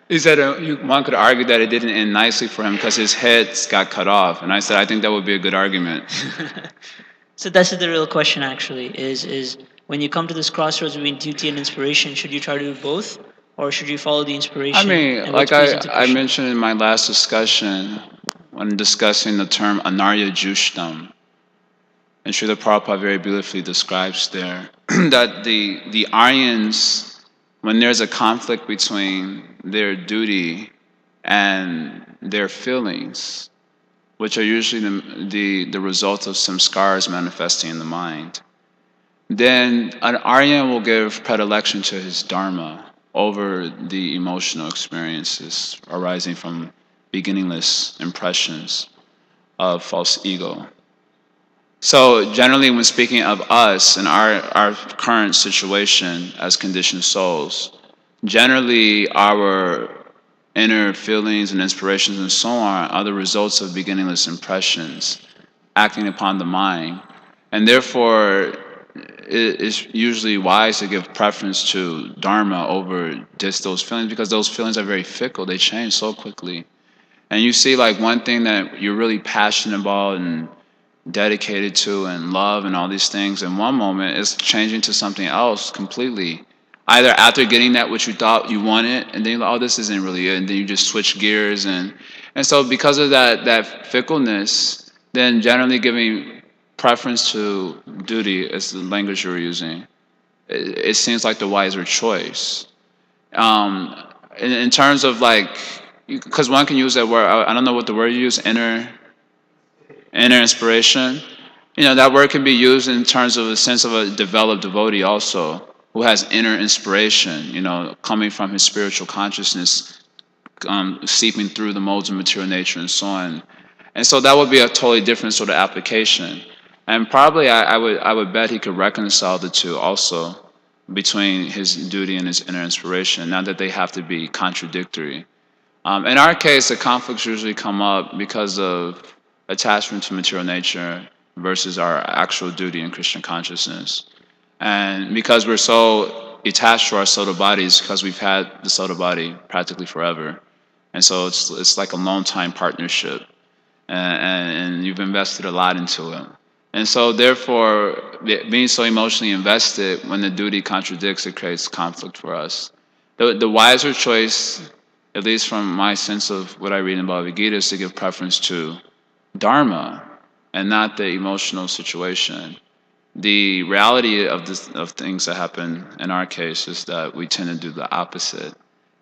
He said one could argue that it didn't end nicely for him because his head got cut off, and I said I think that would be a good argument. So that's the real question actually, is when you come to this crossroads between duty and inspiration, should you try to do both? Or should you follow the inspiration? I mean, and like what's pleasing to I Krishna? mentioned in my last discussion, when discussing the term anarya jushtam, and Srila Prabhupada very beautifully describes there that the Aryans, when there's a conflict between their duty and their feelings, which are usually the result of some scars manifesting in the mind, then an Aryan will give predilection to his dharma over the emotional experiences arising from beginningless impressions of false ego. So generally, when speaking of us and our current situation as conditioned souls, generally our inner feelings and inspirations and so on are the results of beginningless impressions acting upon the mind. And therefore, it is usually wise to give preference to Dharma over just those feelings, because those feelings are very fickle. They change so quickly. And you see, like, one thing that you're really passionate about and dedicated to and love and all these things in one moment is changing to something else completely. Either after getting that which you thought you wanted, and then you're like, oh, this isn't really it, and then you just switch gears, and so because of that fickleness, then generally giving preference to duty as the language you're using, it seems like the wiser choice. In terms of like, because one can use that word, I don't know what the word you use, inner inspiration. That word can be used in terms of a sense of a developed devotee also, who has inner inspiration, coming from his spiritual consciousness, seeping through the modes of material nature and so on. And so that would be a totally different sort of application. And probably I would bet he could reconcile the two also, between his duty and his inner inspiration, not that they have to be contradictory. In our case, the conflicts usually come up because of attachment to material nature versus our actual duty in Krishna consciousness. And because we're so attached to our soda bodies, because we've had the soda body practically forever. And so it's like a long time partnership. and you've invested a lot into it. And so, therefore, being so emotionally invested, when the duty contradicts, it creates conflict for us. The wiser choice, at least from my sense of what I read in Bhagavad Gita, is to give preference to dharma and not the emotional situation. The reality of things that happen in our case is that we tend to do the opposite,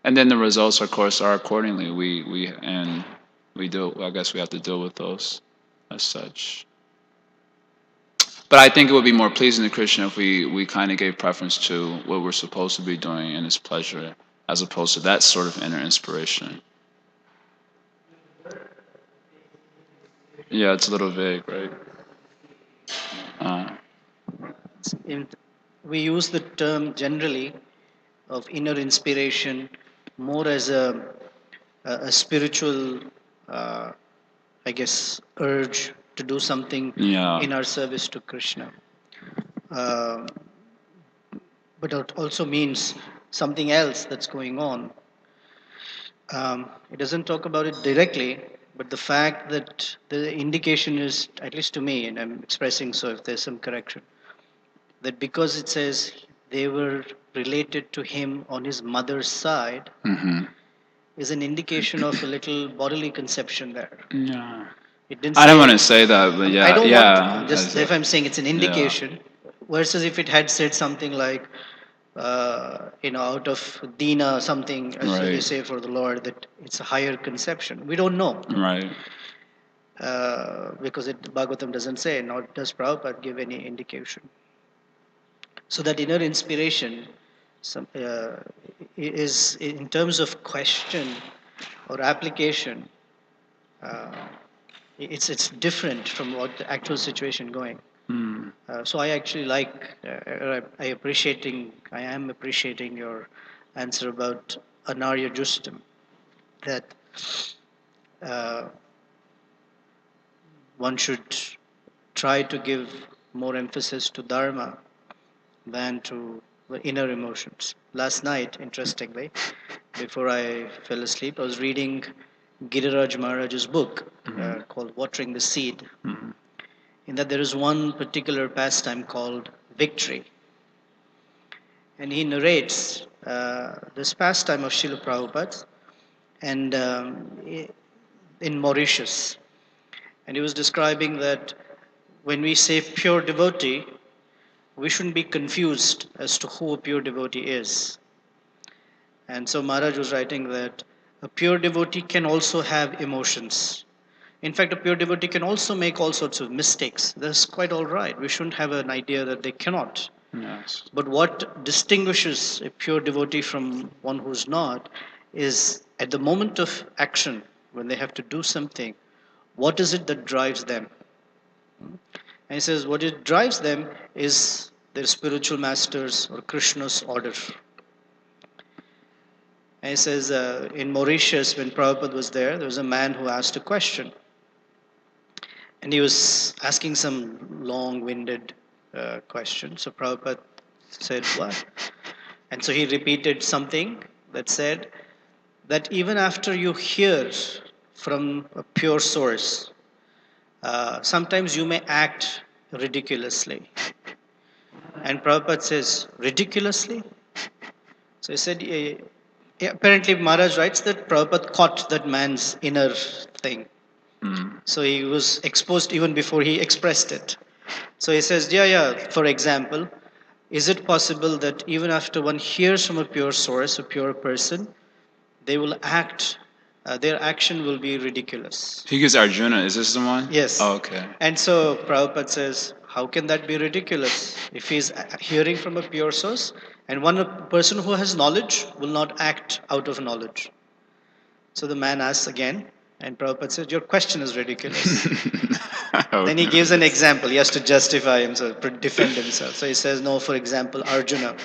and then the results, of course, are accordingly. We do. I guess we have to deal with those as such. But I think it would be more pleasing to Krishna if we kind of gave preference to what we're supposed to be doing in His pleasure, as opposed to that sort of inner inspiration. Yeah, it's a little vague, right? We use the term generally of inner inspiration more as a spiritual, I guess, urge to do something in our service to Krishna. But it also means something else that's going on. It doesn't talk about it directly, but the fact that the indication is, at least to me, and I'm expressing so if there's some correction, that because it says they were related to him on his mother's side, is an indication of a little bodily conception there. Yeah. It didn't I don't want to say that, but yeah, I don't yeah. want, just if I'm saying it's an indication, versus if it had said something like, out of Dina something, as they say for the Lord, that it's a higher conception. We don't know. Right. Because Bhagavatam doesn't say, nor does Prabhupada give any indication. So that inner inspiration is, in terms of question or application, it's different from what the actual situation going. So I actually I am appreciating your answer about Anarya Justam, that one should try to give more emphasis to Dharma than to the inner emotions. Last night, interestingly, before I fell asleep, I was reading Giriraj Maharaj's book called Watering the Seed. In that there is one particular pastime called victory. And he narrates this pastime of Srila Prabhupada and in Mauritius. And he was describing that when we say pure devotee, we shouldn't be confused as to who a pure devotee is. And so Maharaj was writing that a pure devotee can also have emotions. In fact, a pure devotee can also make all sorts of mistakes. That's quite all right. We shouldn't have an idea that they cannot. Yes. But what distinguishes a pure devotee from one who's not is at the moment of action, when they have to do something, what is it that drives them? And he says what it drives them is their spiritual masters or Krishna's order. And he says in Mauritius, when Prabhupada was there was a man who asked a question. And he was asking some long-winded question. So Prabhupada said, what? And so he repeated something that said that even after you hear from a pure source, sometimes you may act ridiculously. And Prabhupada says, ridiculously? So he said, apparently Maharaj writes that Prabhupada caught that man's inner thing. So he was exposed even before he expressed it. So he says, Jaya, for example, is it possible that even after one hears from a pure source, a pure person, they will act, their action will be ridiculous? He gives Arjuna, is this the one? Yes. Oh, okay. And so Prabhupada says, how can that be ridiculous? If he's hearing from a pure source, and one person who has knowledge will not act out of knowledge. So the man asks again, and Prabhupada says, your question is ridiculous. Then he gives an example. He has to justify himself, defend himself. So he says, no, for example, Arjuna.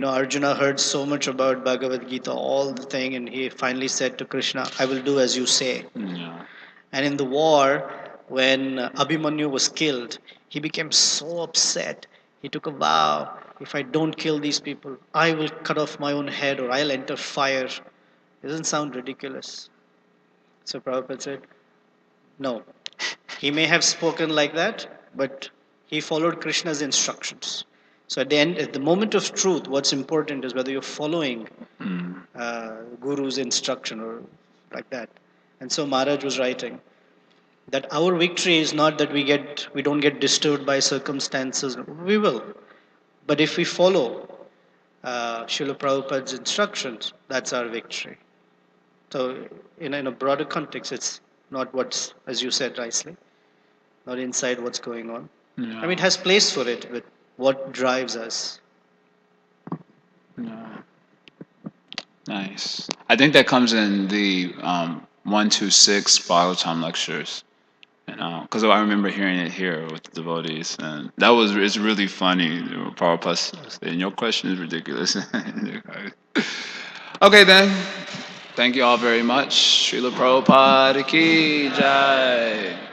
Arjuna heard so much about Bhagavad Gita, all the thing, and he finally said to Krishna, I will do as you say. Yeah. And in the war, when Abhimanyu was killed, he became so upset. He took a vow, if I don't kill these people, I will cut off my own head or I'll enter fire. It doesn't sound ridiculous. So Prabhupada said, No. He may have spoken like that, but he followed Krishna's instructions. So at the end, at the moment of truth, what's important is whether you're following Guru's instruction or like that. And so Maharaj was writing that our victory is not that we don't get disturbed by circumstances. We will, but if we follow Srila Prabhupada's instructions, that's our victory. So in a broader context, it's not what's, as you said nicely, not inside what's going on. Yeah. I mean, it has place for it, but what drives us? Yeah. Nice. I think that comes in the 126 Bhagavatam lectures. Because I remember hearing it here with the devotees, and it's really funny. Prabhupada saying, your question is ridiculous. Okay then. Thank you all very much. Srila Prabhupada ki jai.